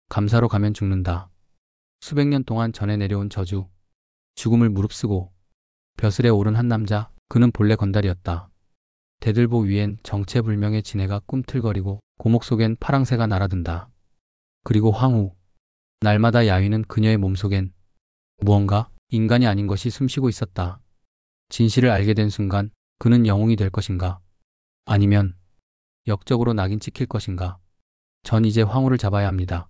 감사로 가면 죽는다. 수백 년 동안 전해 내려온 저주, 죽음을 무릅쓰고 벼슬에 오른 한 남자, 그는 본래 건달이었다. 대들보 위엔 정체불명의 지네가 꿈틀거리고 고목 속엔 파랑새가 날아든다. 그리고 황후, 날마다 야위는 그녀의 몸속엔 무언가 인간이 아닌 것이 숨쉬고 있었다. 진실을 알게 된 순간 그는 영웅이 될 것인가? 아니면 역적으로 낙인 찍힐 것인가? 전 이제 황후를 잡아야 합니다.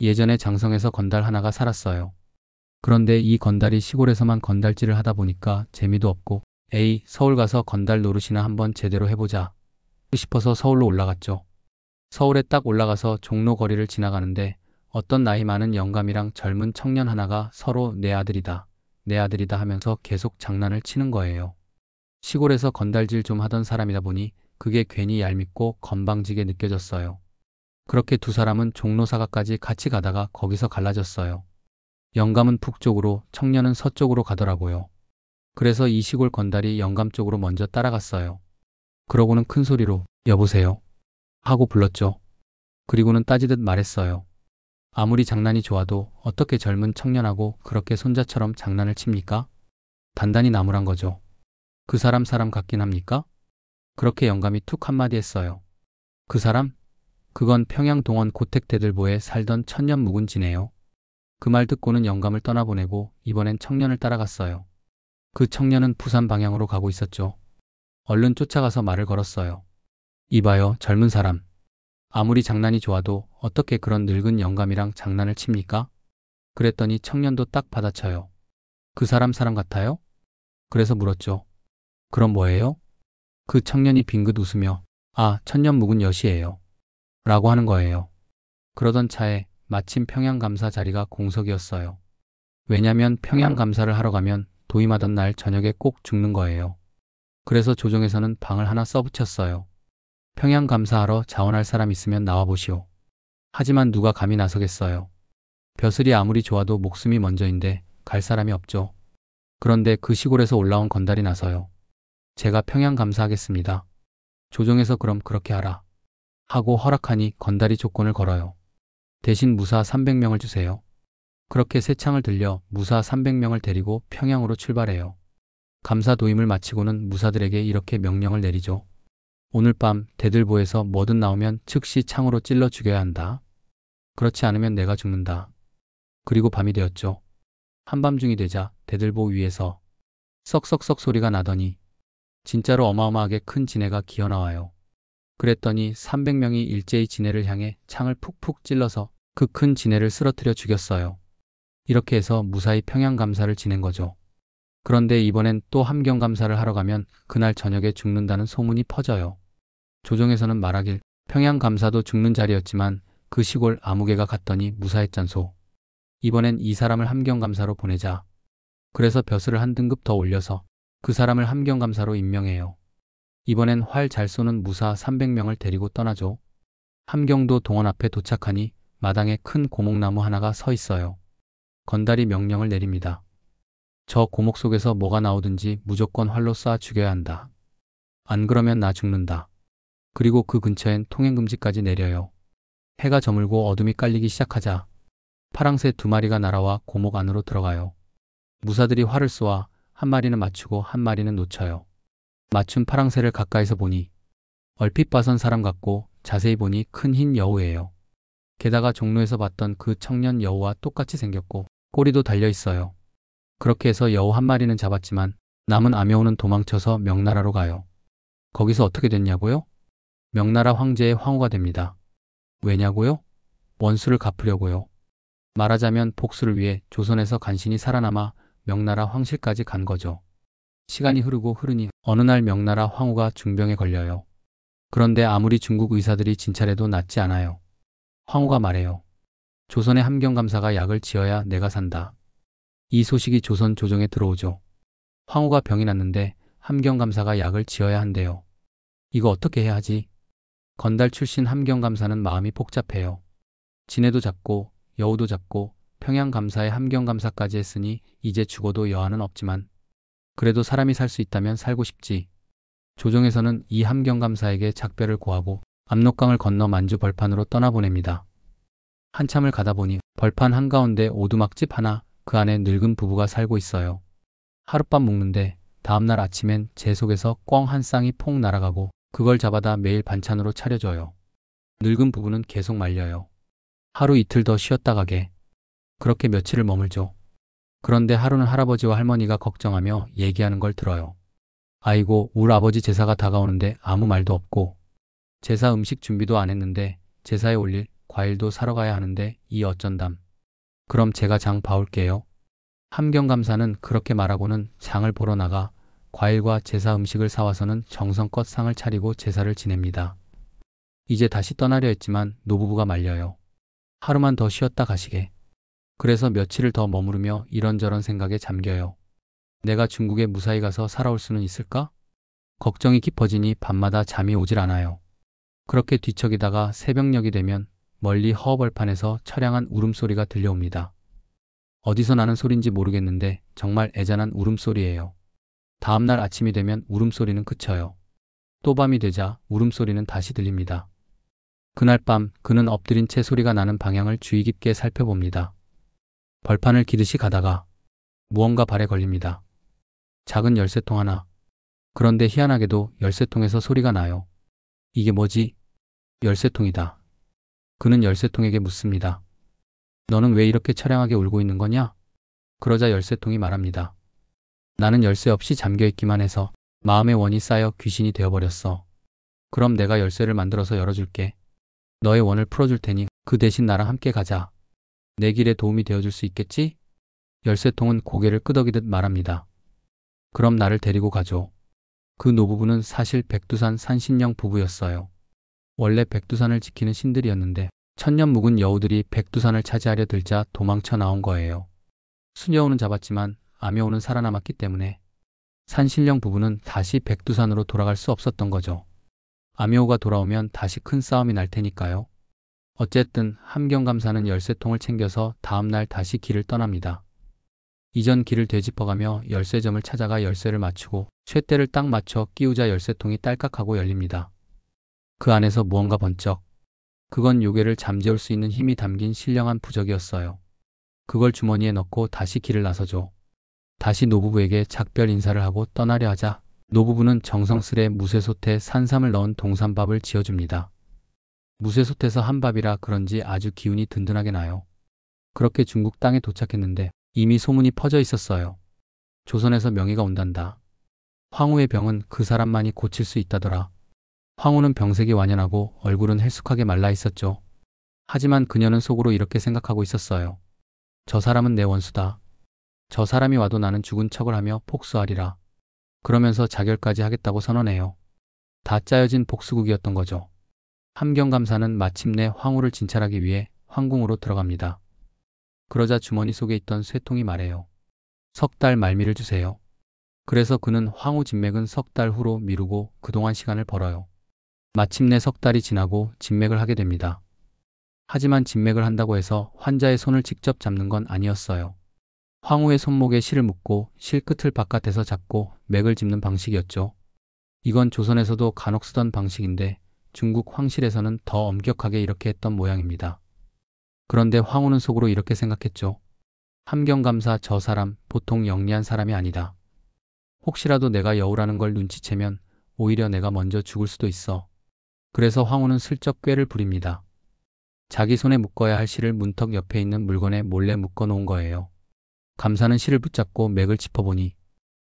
예전에 장성에서 건달 하나가 살았어요. 그런데 이 건달이 시골에서만 건달질을 하다 보니까 재미도 없고 에이, 서울 가서 건달 노릇이나 한번 제대로 해보자 싶어서 서울로 올라갔죠. 서울에 딱 올라가서 종로 거리를 지나가는데 어떤 나이 많은 영감이랑 젊은 청년 하나가 서로 내 아들이다, 내 아들이다 하면서 계속 장난을 치는 거예요. 시골에서 건달질 좀 하던 사람이다 보니 그게 괜히 얄밉고 건방지게 느껴졌어요. 그렇게 두 사람은 종로 사가까지 같이 가다가 거기서 갈라졌어요. 영감은 북쪽으로, 청년은 서쪽으로 가더라고요. 그래서 이 시골 건달이 영감 쪽으로 먼저 따라갔어요. 그러고는 큰 소리로 여보세요 하고 불렀죠. 그리고는 따지듯 말했어요. 아무리 장난이 좋아도 어떻게 젊은 청년하고 그렇게 손자처럼 장난을 칩니까? 단단히 나무란 거죠. 그 사람 같긴 합니까? 그렇게 영감이 툭 한마디 했어요. 그 사람? 그건 평양동원 고택대들보에 살던 천년 묵은지네요. 그 말 듣고는 영감을 떠나보내고 이번엔 청년을 따라갔어요. 그 청년은 부산 방향으로 가고 있었죠. 얼른 쫓아가서 말을 걸었어요. 이봐요, 젊은 사람. 아무리 장난이 좋아도 어떻게 그런 늙은 영감이랑 장난을 칩니까? 그랬더니 청년도 딱 받아쳐요. 그 사람 같아요? 그래서 물었죠. 그럼 뭐예요? 그 청년이 빙긋 웃으며 아, 천년 묵은 엿이에요. 라고 하는 거예요. 그러던 차에 마침 평양감사 자리가 공석이었어요. 왜냐면 평양감사를 하러 가면 도임하던 날 저녁에 꼭 죽는 거예요. 그래서 조정에서는 방을 하나 써붙였어요. 평양감사하러 자원할 사람 있으면 나와보시오. 하지만 누가 감히 나서겠어요. 벼슬이 아무리 좋아도 목숨이 먼저인데 갈 사람이 없죠. 그런데 그 시골에서 올라온 건달이 나서요. 제가 평양감사하겠습니다. 조정에서 그럼 그렇게 하라. 하고 허락하니 건달이 조건을 걸어요. 대신 무사 300명을 주세요. 그렇게 새 창을 들려 무사 300명을 데리고 평양으로 출발해요. 감사 도임을 마치고는 무사들에게 이렇게 명령을 내리죠. 오늘 밤 대들보에서 뭐든 나오면 즉시 창으로 찔러 죽여야 한다. 그렇지 않으면 내가 죽는다. 그리고 밤이 되었죠. 한밤중이 되자 대들보 위에서 썩썩썩 소리가 나더니 진짜로 어마어마하게 큰 지네가 기어나와요. 그랬더니 300명이 일제히 지네를 향해 창을 푹푹 찔러서 그 큰 지네를 쓰러뜨려 죽였어요. 이렇게 해서 무사히 평양감사를 지낸 거죠. 그런데 이번엔 또 함경감사를 하러 가면 그날 저녁에 죽는다는 소문이 퍼져요. 조정에서는 말하길 평양감사도 죽는 자리였지만 그 시골 아무개가 갔더니 무사했잖소. 이번엔 이 사람을 함경감사로 보내자. 그래서 벼슬을 한 등급 더 올려서 그 사람을 함경감사로 임명해요. 이번엔 활 잘 쏘는 무사 300명을 데리고 떠나죠. 함경도 동원 앞에 도착하니 마당에 큰 고목나무 하나가 서 있어요. 건달이 명령을 내립니다. 저 고목 속에서 뭐가 나오든지 무조건 활로 쏴 죽여야 한다. 안 그러면 나 죽는다. 그리고 그 근처엔 통행금지까지 내려요. 해가 저물고 어둠이 깔리기 시작하자 파랑새 2마리가 날아와 고목 안으로 들어가요. 무사들이 활을 쏘아 한 마리는 맞추고 한 마리는 놓쳐요. 맞춘 파랑새를 가까이서 보니 얼핏 봐선 사람 같고 자세히 보니 큰 흰 여우예요. 게다가 종로에서 봤던 그 청년 여우와 똑같이 생겼고 꼬리도 달려 있어요. 그렇게 해서 여우 한 마리는 잡았지만 남은 암여우는 도망쳐서 명나라로 가요. 거기서 어떻게 됐냐고요? 명나라 황제의 황후가 됩니다. 왜냐고요? 원수를 갚으려고요. 말하자면 복수를 위해 조선에서 간신히 살아남아 명나라 황실까지 간 거죠. 시간이 흐르니 어느 날 명나라 황후가 중병에 걸려요. 그런데 아무리 중국 의사들이 진찰해도 낫지 않아요. 황후가 말해요. 조선의 함경감사가 약을 지어야 내가 산다. 이 소식이 조선 조정에 들어오죠. 황후가 병이 났는데 함경감사가 약을 지어야 한대요. 이거 어떻게 해야 하지? 건달 출신 함경감사는 마음이 복잡해요. 지네도 잡고 여우도 잡고 평양감사에 함경감사까지 했으니 이제 죽어도 여한은 없지만 그래도 사람이 살 수 있다면 살고 싶지. 조정에서는 이 함경감사에게 작별을 고하고 압록강을 건너 만주 벌판으로 떠나보냅니다. 한참을 가다 보니 벌판 한가운데 오두막집 하나, 그 안에 늙은 부부가 살고 있어요. 하룻밤 묵는데 다음날 아침엔 제 속에서 꿩 한 쌍이 퐁 날아가고 그걸 잡아다 매일 반찬으로 차려줘요. 늙은 부부는 계속 말려요. 하루 이틀 더 쉬었다 가게. 그렇게 며칠을 머물죠. 그런데 하루는 할아버지와 할머니가 걱정하며 얘기하는 걸 들어요. 아이고, 울 아버지 제사가 다가오는데 아무 말도 없고, 제사 음식 준비도 안 했는데 제사에 올릴 과일도 사러 가야 하는데 이 어쩐담. 그럼 제가 장 봐올게요. 함경감사는 그렇게 말하고는 장을 보러 나가 과일과 제사 음식을 사와서는 정성껏 상을 차리고 제사를 지냅니다. 이제 다시 떠나려 했지만 노부부가 말려요. 하루만 더 쉬었다 가시게. 그래서 며칠을 더 머무르며 이런저런 생각에 잠겨요. 내가 중국에 무사히 가서 살아올 수는 있을까? 걱정이 깊어지니 밤마다 잠이 오질 않아요. 그렇게 뒤척이다가 새벽녘이 되면 멀리 허벌판에서 처량한 울음소리가 들려옵니다. 어디서 나는 소린지 모르겠는데 정말 애잔한 울음소리예요. 다음날 아침이 되면 울음소리는 그쳐요. 또 밤이 되자 울음소리는 다시 들립니다. 그날 밤 그는 엎드린 채 소리가 나는 방향을 주의 깊게 살펴봅니다. 벌판을 기듯이 가다가 무언가 발에 걸립니다. 작은 열쇠통 하나. 그런데 희한하게도 열쇠통에서 소리가 나요. 이게 뭐지? 열쇠통이다. 그는 열쇠통에게 묻습니다. 너는 왜 이렇게 처량하게 울고 있는 거냐? 그러자 열쇠통이 말합니다. 나는 열쇠 없이 잠겨있기만 해서 마음의 원이 쌓여 귀신이 되어버렸어. 그럼 내가 열쇠를 만들어서 열어줄게. 너의 원을 풀어줄 테니 그 대신 나랑 함께 가자. 내 길에 도움이 되어줄 수 있겠지? 열쇠통은 고개를 끄덕이듯 말합니다. 그럼 나를 데리고 가죠. 그 노부부는 사실 백두산 산신령 부부였어요. 원래 백두산을 지키는 신들이었는데 천년 묵은 여우들이 백두산을 차지하려 들자 도망쳐 나온 거예요. 수녀우는 잡았지만 암여우는 살아남았기 때문에 산신령 부부는 다시 백두산으로 돌아갈 수 없었던 거죠. 암여우가 돌아오면 다시 큰 싸움이 날 테니까요. 어쨌든 함경감사는 열쇠통을 챙겨서 다음날 다시 길을 떠납니다. 이전 길을 되짚어가며 열쇠점을 찾아가 열쇠를 맞추고 쇳대를 딱 맞춰 끼우자 열쇠통이 딸깍하고 열립니다. 그 안에서 무언가 번쩍. 그건 요괴를 잠재울 수 있는 힘이 담긴 신령한 부적이었어요. 그걸 주머니에 넣고 다시 길을 나서죠. 다시 노부부에게 작별 인사를 하고 떠나려 하자 노부부는 정성스레 무쇠솥에 산삼을 넣은 동산밥을 지어줍니다. 무쇠솥에서 한 밥이라 그런지 아주 기운이 든든하게 나요. 그렇게 중국 땅에 도착했는데 이미 소문이 퍼져 있었어요. 조선에서 명의가 온단다. 황후의 병은 그 사람만이 고칠 수 있다더라. 황후는 병색이 완연하고 얼굴은 헬쑥하게 말라 있었죠. 하지만 그녀는 속으로 이렇게 생각하고 있었어요. 저 사람은 내 원수다. 저 사람이 와도 나는 죽은 척을 하며 복수하리라. 그러면서 자결까지 하겠다고 선언해요. 다 짜여진 복수국이었던 거죠. 함경감사는 마침내 황후를 진찰하기 위해 황궁으로 들어갑니다. 그러자 주머니 속에 있던 쇠통이 말해요. 석 달 말미를 주세요. 그래서 그는 황후 진맥은 석 달 후로 미루고 그동안 시간을 벌어요. 마침내 석 달이 지나고 진맥을 하게 됩니다. 하지만 진맥을 한다고 해서 환자의 손을 직접 잡는 건 아니었어요. 황후의 손목에 실을 묶고 실 끝을 바깥에서 잡고 맥을 짚는 방식이었죠. 이건 조선에서도 간혹 쓰던 방식인데 중국 황실에서는 더 엄격하게 이렇게 했던 모양입니다. 그런데 황후는 속으로 이렇게 생각했죠. 함경감사 저 사람 보통 영리한 사람이 아니다. 혹시라도 내가 여우라는 걸 눈치채면 오히려 내가 먼저 죽을 수도 있어. 그래서 황후는 슬쩍 꾀를 부립니다. 자기 손에 묶어야 할 실을 문턱 옆에 있는 물건에 몰래 묶어 놓은 거예요. 감사는 실을 붙잡고 맥을 짚어보니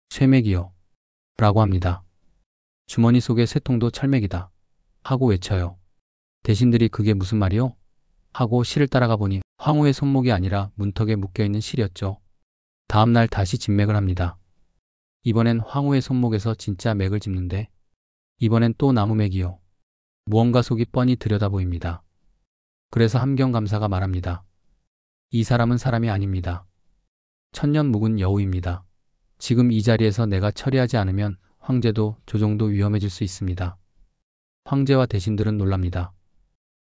쇠맥이요 라고 합니다. 주머니 속의 쇠통도 철맥이다 하고 외쳐요. 대신들이 그게 무슨 말이요? 하고 실을 따라가 보니 황후의 손목이 아니라 문턱에 묶여있는 실이었죠. 다음날 다시 진맥을 합니다. 이번엔 황후의 손목에서 진짜 맥을 짚는데 이번엔 또 나무맥이요. 무언가 속이 뻔히 들여다 보입니다. 그래서 함경감사가 말합니다. 이 사람은 사람이 아닙니다. 천년 묵은 여우입니다. 지금 이 자리에서 내가 처리하지 않으면 황제도 조정도 위험해질 수 있습니다. 황제와 대신들은 놀랍니다.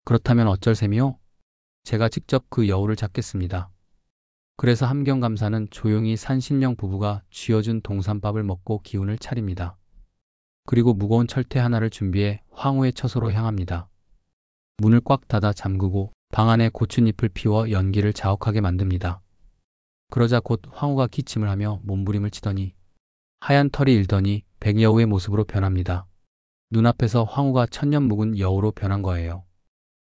그렇다면 어쩔 셈이요? 제가 직접 그 여우를 잡겠습니다. 그래서 함경감사는 조용히 산신령 부부가 쥐어준 동산밥을 먹고 기운을 차립니다. 그리고 무거운 철퇴 하나를 준비해 황후의 처소로 향합니다. 문을 꽉 닫아 잠그고 방 안에 고춧잎을 피워 연기를 자욱하게 만듭니다. 그러자 곧 황후가 기침을 하며 몸부림을 치더니 하얀 털이 일더니 백여우의 모습으로 변합니다. 눈앞에서 황후가 천년 묵은 여우로 변한 거예요.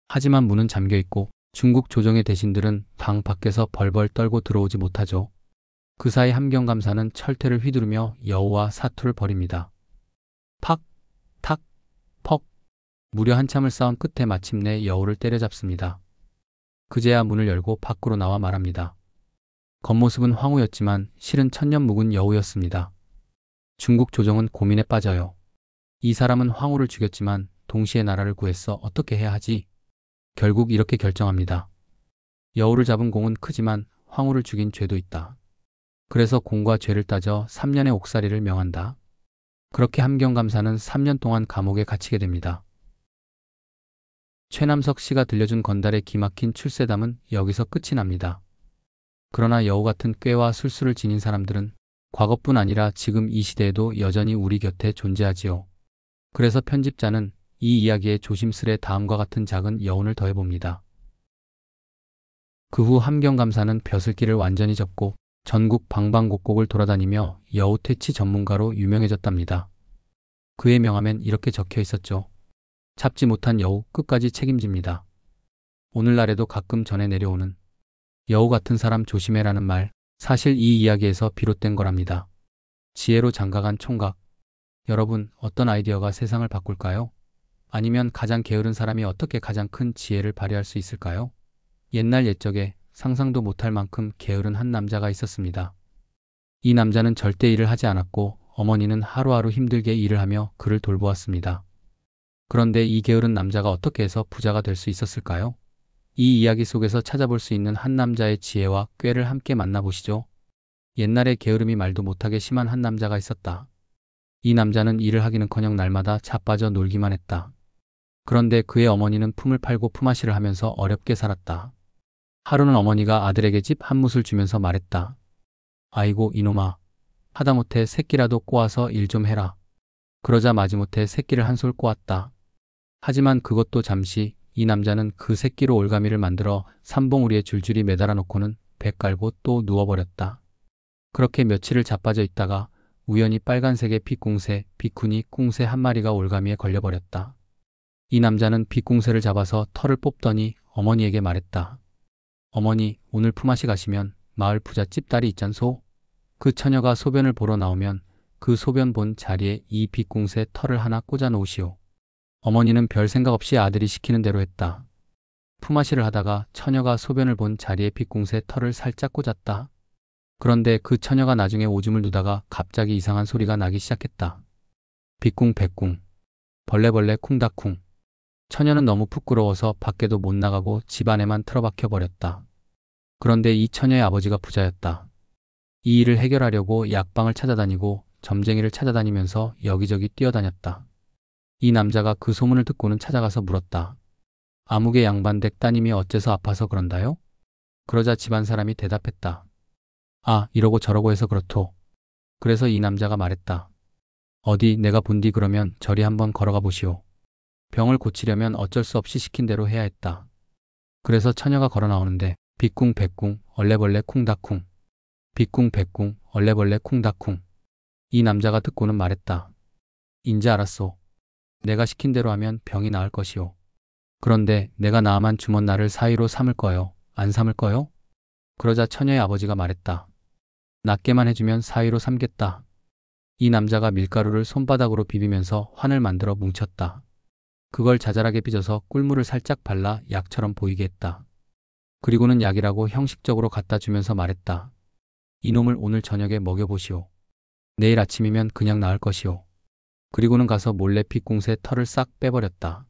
하지만 문은 잠겨 있고 중국 조정의 대신들은 방 밖에서 벌벌 떨고 들어오지 못하죠. 그 사이 함경감사는 철퇴를 휘두르며 여우와 사투를 벌입니다. 팍, 탁, 퍽. 무려 한참을 싸운 끝에 마침내 여우를 때려잡습니다. 그제야 문을 열고 밖으로 나와 말합니다. 겉모습은 황후였지만 실은 천년 묵은 여우였습니다. 중국 조정은 고민에 빠져요. 이 사람은 황후를 죽였지만 동시에 나라를 구했어 어떻게 해야 하지? 결국 이렇게 결정합니다. 여우를 잡은 공은 크지만 황후를 죽인 죄도 있다. 그래서 공과 죄를 따져 3년의 옥살이를 명한다. 그렇게 함경감사는 3년 동안 감옥에 갇히게 됩니다. 최남석 씨가 들려준 건달의 기막힌 출세담은 여기서 끝이 납니다. 그러나 여우 같은 꾀와 술수를 지닌 사람들은 과거뿐 아니라 지금 이 시대에도 여전히 우리 곁에 존재하지요. 그래서 편집자는 이 이야기에 조심스레 다음과 같은 작은 여운을 더해봅니다. 그 후 함경감사는 벼슬길을 완전히 접고 전국 방방곡곡을 돌아다니며 여우 퇴치 전문가로 유명해졌답니다. 그의 명함엔 이렇게 적혀 있었죠. 잡지 못한 여우 끝까지 책임집니다. 오늘날에도 가끔 전해 내려오는 여우 같은 사람 조심해라는 말, 사실 이 이야기에서 비롯된 거랍니다. 지혜로 장가간 총각. 여러분, 어떤 아이디어가 세상을 바꿀까요? 아니면 가장 게으른 사람이 어떻게 가장 큰 지혜를 발휘할 수 있을까요? 옛날 옛적에 상상도 못할 만큼 게으른 한 남자가 있었습니다. 이 남자는 절대 일을 하지 않았고 어머니는 하루하루 힘들게 일을 하며 그를 돌보았습니다. 그런데 이 게으른 남자가 어떻게 해서 부자가 될 수 있었을까요? 이 이야기 속에서 찾아볼 수 있는 한 남자의 지혜와 꾀를 함께 만나보시죠. 옛날에 게으름이 말도 못하게 심한 한 남자가 있었다. 이 남자는 일을 하기는커녕 날마다 자빠져 놀기만 했다. 그런데 그의 어머니는 품을 팔고 품앗이를 하면서 어렵게 살았다. 하루는 어머니가 아들에게 집 한 뭇을 주면서 말했다. 아이고 이놈아, 하다못해 새끼라도 꼬아서 일 좀 해라. 그러자 마지못해 새끼를 한 솔 꼬았다. 하지만 그것도 잠시. 이 남자는 그 새끼로 올가미를 만들어 삼봉우리에 줄줄이 매달아 놓고는 배 깔고 또 누워버렸다. 그렇게 며칠을 자빠져 있다가 우연히 빨간색의 빗궁새, 비쿠니 꿍새 한 마리가 올가미에 걸려버렸다. 이 남자는 빗궁새를 잡아서 털을 뽑더니 어머니에게 말했다. 어머니, 오늘 품앗이 가시면 마을 부잣집 딸이 있잖소. 그 처녀가 소변을 보러 나오면 그 소변 본 자리에 이 빗궁새 털을 하나 꽂아 놓으시오. 어머니는 별 생각 없이 아들이 시키는 대로 했다. 품앗이를 하다가 처녀가 소변을 본 자리에 빗궁새 털을 살짝 꽂았다. 그런데 그 처녀가 나중에 오줌을 누다가 갑자기 이상한 소리가 나기 시작했다. 빗궁 백궁, 벌레벌레 쿵닥쿵. 처녀는 너무 부끄러워서 밖에도 못 나가고 집 안에만 틀어박혀 버렸다. 그런데 이 처녀의 아버지가 부자였다. 이 일을 해결하려고 약방을 찾아다니고 점쟁이를 찾아다니면서 여기저기 뛰어다녔다. 이 남자가 그 소문을 듣고는 찾아가서 물었다. 아무개 양반댁 따님이 어째서 아파서 그런다요? 그러자 집안 사람이 대답했다. 아, 이러고 저러고 해서 그렇소. 그래서 이 남자가 말했다. 어디 내가 본디 그러면 저리 한번 걸어가 보시오. 병을 고치려면 어쩔 수 없이 시킨 대로 해야 했다. 그래서 처녀가 걸어 나오는데 빗궁 백궁 얼레벌레 쿵닥쿵. 빗궁 백궁 얼레벌레 쿵닥쿵. 이 남자가 듣고는 말했다. 인제 알았소. 내가 시킨 대로 하면 병이 나을 것이오. 그런데 내가 나만 주면 나를 사위로 삼을 거요? 안 삼을 거요? 그러자 처녀의 아버지가 말했다. 낫게만 해주면 사위로 삼겠다. 이 남자가 밀가루를 손바닥으로 비비면서 환을 만들어 뭉쳤다. 그걸 자잘하게 빚어서 꿀물을 살짝 발라 약처럼 보이게 했다. 그리고는 약이라고 형식적으로 갖다 주면서 말했다. 이놈을 오늘 저녁에 먹여보시오. 내일 아침이면 그냥 나을 것이오. 그리고는 가서 몰래 빗궁새 털을 싹 빼버렸다.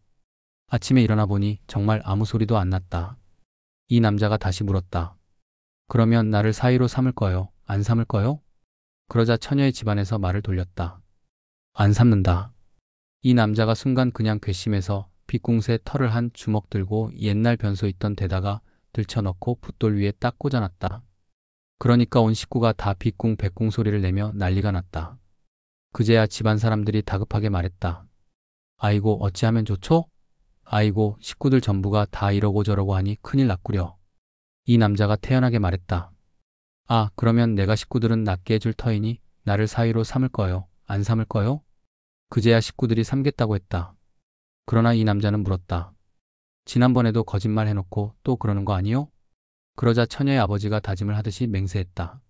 아침에 일어나 보니 정말 아무 소리도 안 났다. 이 남자가 다시 물었다. 그러면 나를 사위로 삼을 거요? 안 삼을 거요? 그러자 처녀의 집안에서 말을 돌렸다. 안 삼는다. 이 남자가 순간 그냥 괘씸해서 빗궁새 털을 한 주먹 들고 옛날 변소 있던 데다가 들쳐넣고 붓돌 위에 딱 꽂아놨다. 그러니까 온 식구가 다 빗궁 백궁 소리를 내며 난리가 났다. 그제야 집안 사람들이 다급하게 말했다. 아이고 어찌하면 좋소? 아이고, 식구들 전부가 다 이러고 저러고 하니 큰일 났구려. 이 남자가 태연하게 말했다. 아, 그러면 내가 식구들은 낫게 해줄 터이니 나를 사위로 삼을 거요? 안 삼을 거요? 그제야 식구들이 삼겠다고 했다. 그러나 이 남자는 물었다. 지난번에도 거짓말 해놓고 또 그러는 거 아니요? 그러자 처녀의 아버지가 다짐을 하듯이 맹세했다.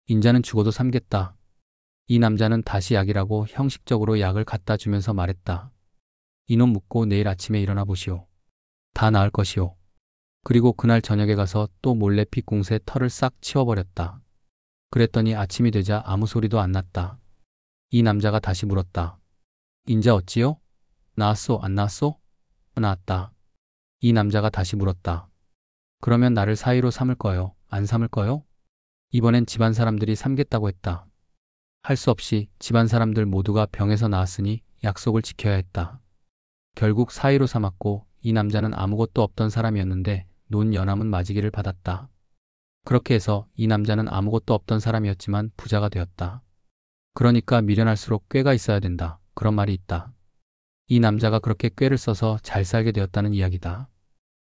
인자는 죽어도 삼겠다. 이 남자는 다시 약이라고 형식적으로 약을 갖다 주면서 말했다. 이놈 묻고 내일 아침에 일어나 보시오. 다 나을 것이오. 그리고 그날 저녁에 가서 또 몰래 핏공새 털을 싹 치워버렸다. 그랬더니 아침이 되자 아무 소리도 안 났다. 이 남자가 다시 물었다. 인자 어찌요? 나았소, 안 나았소? 나았다. 이 남자가 다시 물었다. 그러면 나를 사위로 삼을 거요? 안 삼을 거요? 이번엔 집안 사람들이 삼겠다고 했다. 할 수 없이 집안 사람들 모두가 병에서 나았으니 약속을 지켜야 했다. 결국 사위로 삼았고 이 남자는 아무것도 없던 사람이었는데 논 연함은 맞이기를 받았다. 그렇게 해서 이 남자는 아무것도 없던 사람이었지만 부자가 되었다. 그러니까 미련할수록 꾀가 있어야 된다. 그런 말이 있다. 이 남자가 그렇게 꾀를 써서 잘 살게 되었다는 이야기다.